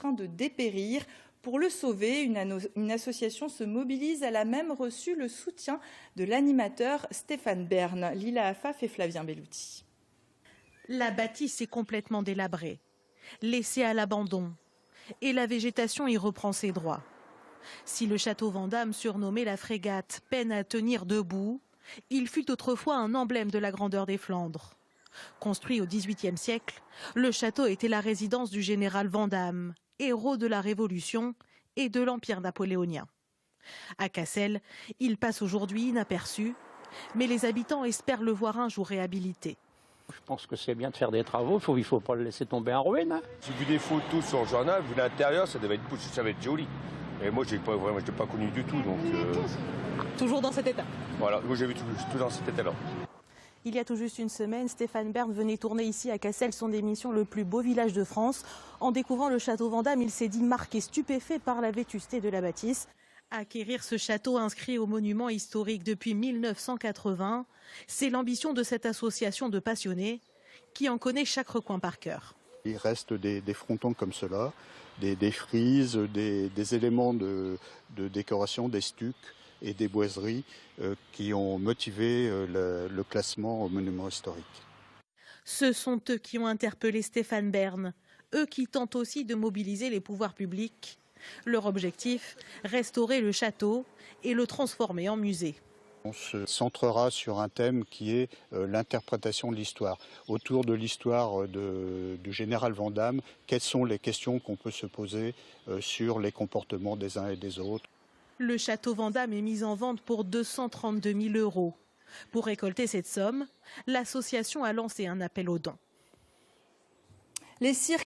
train de dépérir. Pour le sauver, une association se mobilise. Elle a même reçu le soutien de l'animateur Stéphane Bern. Lila Affaf et Flavien Bellouti. La bâtisse est complètement délabrée, laissée à l'abandon. Et la végétation y reprend ses droits. Si le château Vandamme, surnommé la Frégate, peine à tenir debout, il fut autrefois un emblème de la grandeur des Flandres. Construit au XVIIIe siècle, le château était la résidence du général Vandamme, héros de la Révolution et de l'Empire napoléonien. À Cassel, il passe aujourd'hui inaperçu, mais les habitants espèrent le voir un jour réhabilité. Je pense que c'est bien de faire des travaux, il ne faut pas le laisser tomber en ruine. Hein. J'ai vu des photos sur le journal, vu l'intérieur, ça va être joli. Et moi, je n'ai pas connu du tout. Donc, Toujours dans cet état. Voilà, moi j'ai vu tout dans cet état-là. Il y a tout juste une semaine, Stéphane Bern venait tourner ici à Cassel son émission Le plus beau village de France. En découvrant le château Vandamme, il s'est dit marqué, stupéfait par la vétusté de la bâtisse. Acquérir ce château inscrit au monument historique depuis 1980, c'est l'ambition de cette association de passionnés qui en connaît chaque recoin par cœur. Il reste des frontons comme cela, des frises, des éléments de décoration, des stucs et des boiseries qui ont motivé le classement au monument historique. Ce sont eux qui ont interpellé Stéphane Bern, eux qui tentent aussi de mobiliser les pouvoirs publics. Leur objectif, restaurer le château et le transformer en musée. On se centrera sur un thème qui est l'interprétation de l'histoire. Autour de l'histoire du général Vandamme, quelles sont les questions qu'on peut se poser sur les comportements des uns et des autres. Le château Vandamme est mis en vente pour 232 000 €. Pour récolter cette somme, l'association a lancé un appel aux dons. Les cirques